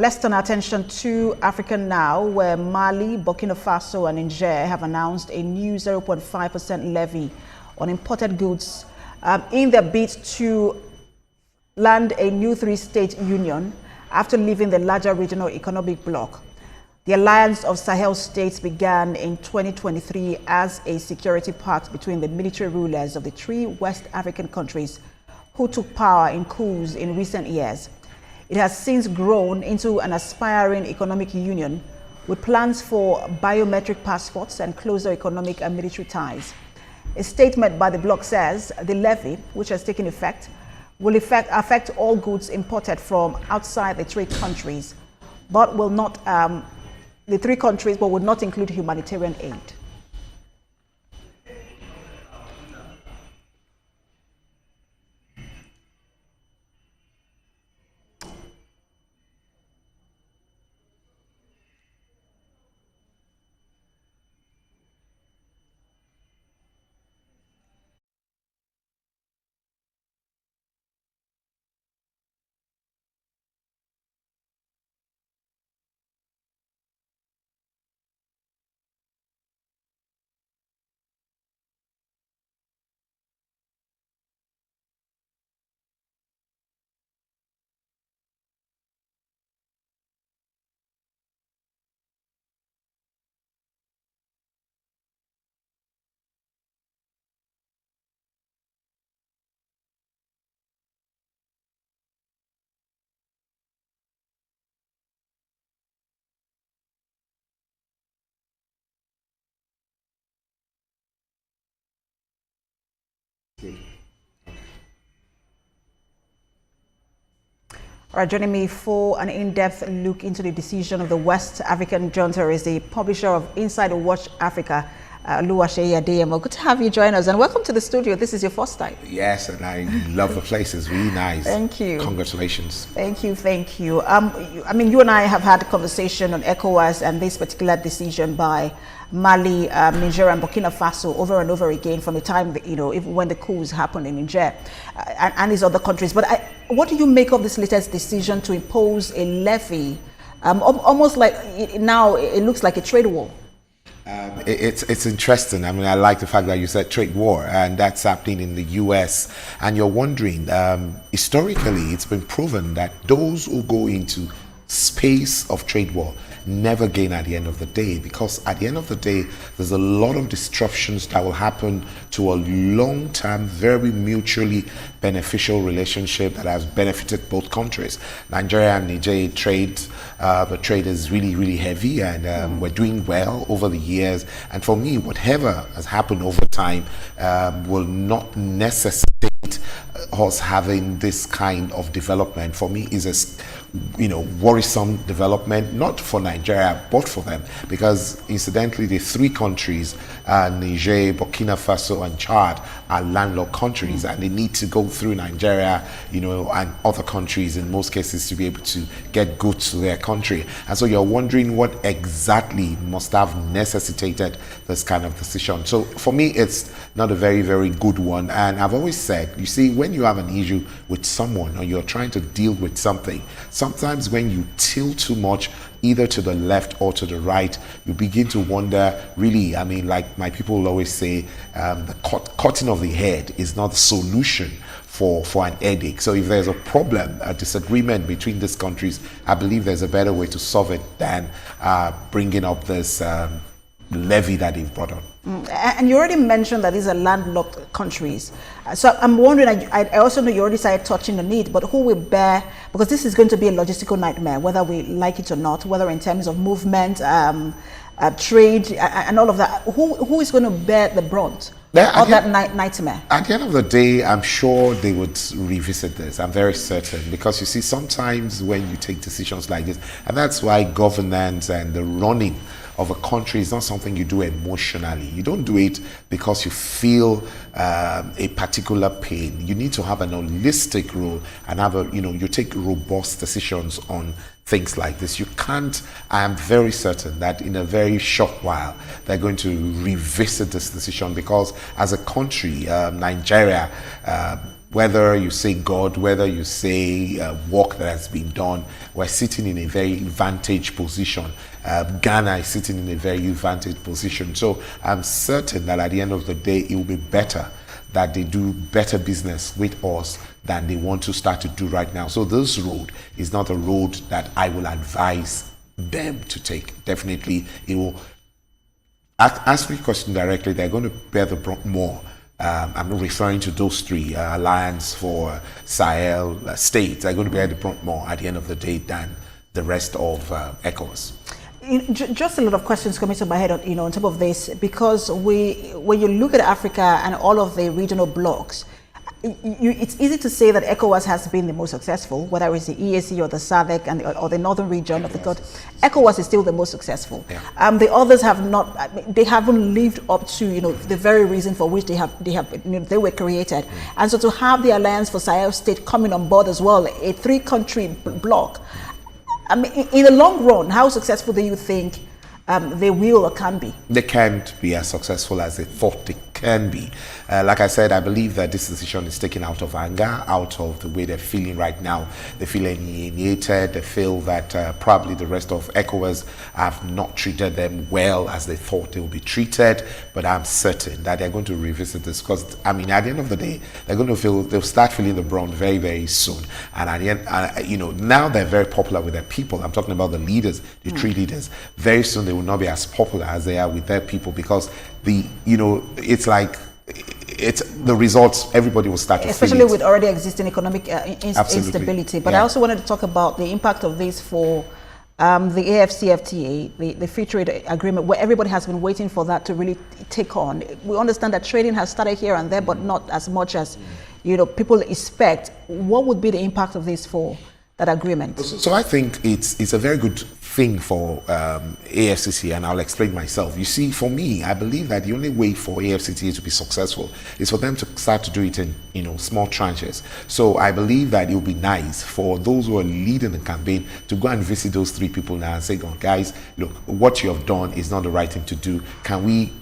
Let's turn our attention to Africa now, where Mali, Burkina Faso and Niger have announced a new 0.5% levy on imported goods in their bid to land a new three-state union after leaving the larger regional economic bloc. The alliance of Sahel states began in 2023 as a security pact between the military rulers of the three West African countries who took power in coups in recent years. It has since grown into an aspiring economic union with plans for biometric passports and closer economic and military ties. A statement by the bloc says the levy, which has taken effect, will affect all goods imported from outside the three countries, but will not would not include humanitarian aid. All right, joining me for an in-depth look into the decision of the West African Junta is the publisher of Inside Watch Africa, Oluwaseyi Adeyemo. Good to have you join us, and welcome to the studio. This is your first time. Yes, and I love the place. It's really nice. Thank you. Congratulations. Thank you. Thank you. I mean, you and I have had a conversation on ECOWAS and this particular decision by Mali, Niger, and Burkina Faso over and over again from the time that, even when the coups happened in Niger and these other countries. But what do you make of this latest decision to impose a levy? Almost like now it looks like a trade war. It's interesting. I mean, I like the fact that you said trade war, and that's happening in the US. And you're wondering, historically, it's been proven that those who go into space of trade war never gain at the end of the day, because at the end of the day, there's a lot of disruptions that will happen to a long-term, very mutually beneficial relationship that has benefited both countries. Nigeria and Niger trade, the trade is really, really heavy, and we're doing well over the years. And for me, whatever has happened over time will not necessitate us having this kind of development. For me, is a worrisome development, not for Nigeria, but for them, because incidentally, the three countries, Niger, Burkina Faso, and Chad, are landlocked countries, and they need to go through Nigeria, and other countries in most cases to be able to get goods to their country. And so you're wondering what exactly must have necessitated this kind of decision. So for me, it's not a very, very good one. And I've always said, you see, when you have an issue with someone or you're trying to deal with something, sometimes when you tilt too much either to the left or to the right, you begin to wonder, really, I mean, like my people always say, the cutting of the head is not the solution for an headache. So if there's a problem, a disagreement between these countries, I believe there's a better way to solve it than bringing up this levy that they've brought on. And you already mentioned that these are landlocked countries. So I'm wondering, I also know you already started touching on it, but who will bear, because this is going to be a logistical nightmare, whether we like it or not, whether in terms of movement, trade, and all of that. Who is going to bear the brunt of that nightmare? At the end of the day, I'm sure they would revisit this. I'm very certain, because you see, sometimes when you take decisions like this, and that's why governance and the running of a country is not something you do emotionally. You don't do it because you feel a particular pain. You need to have an holistic role and have you take robust decisions on things like this. You can't, I am very certain that in a very short while, they're going to revisit this decision, because as a country, Nigeria, whether you say God, whether you say work that has been done, we're sitting in a very advantaged position. Ghana is sitting in a very advantaged position. So I'm certain that at the end of the day, it will be better that they do better business with us than they want to start to do right now. So this road is not a road that I will advise them to take. Definitely, it will. Ask me a question directly, they're going to bear the brunt more. I'm referring to those three, Alliance for Sahel states. They're going to bear the brunt more at the end of the day than the rest of ECOWAS. Just a lot of questions coming to my head on, on top of this, because when you look at Africa and all of the regional blocs, it's easy to say that ECOWAS has been the most successful, whether it's the EAC or the SADC or the northern region of the continent. ECOWAS is still the most successful. Yeah. The others have not; they haven't lived up to the very reason for which they were created. And so to have the Alliance for Sahel State coming on board as well, a 3-country bloc. I mean, in the long run, how successful do you think they will or can be? They can't be as successful as they thought they can be. Like I said, I believe that this decision is taken out of anger, out of the way they're feeling right now. They feel alienated. They feel that probably the rest of ECOWAS have not treated them well as they thought they would be treated. But I'm certain that they're going to revisit this because, I mean, at the end of the day, they'll start feeling the brunt very, very soon. And at the end, now they're very popular with their people. I'm talking about the leaders, the three leaders. Very soon they will not be as popular as they are with their people because it's like the results, everybody will start to especially with already existing economic instability. But I also wanted to talk about the impact of this for the AFCFTA, the free trade agreement, where everybody has been waiting for that to really take on. We understand that trading has started here and there, but not as much as people expect. What would be the impact of this for that agreement? So I think it's a very good thing for AFCTA, and I'll explain myself. You see, for me, I believe that the only way for AFCTA to be successful is for them to start to do it in small tranches. So I believe that it would be nice for those who are leading the campaign to go and visit those three people now and say, guys, look, what you have done is not the right thing to do. Can we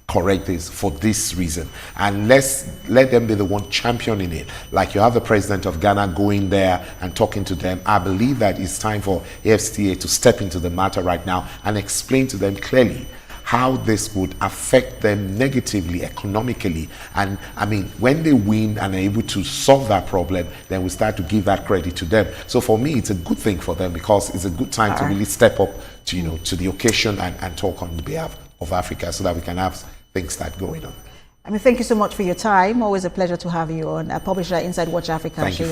correct this for this reason? And let them be the one championing it. Like you have the president of Ghana going there and talking to them. I believe that it's time for AFCTA to step into the matter right now and explain to them clearly how this would affect them negatively, economically. And I mean, when they win and are able to solve that problem, then we start to give that credit to them. So for me, it's a good thing for them because it's a good time to really step up to, to the occasion and talk on behalf of Africa so that we can have things start going on. I mean, thank you so much for your time. Always a pleasure to have you on. Publisher Inside Watch Africa. Thank you.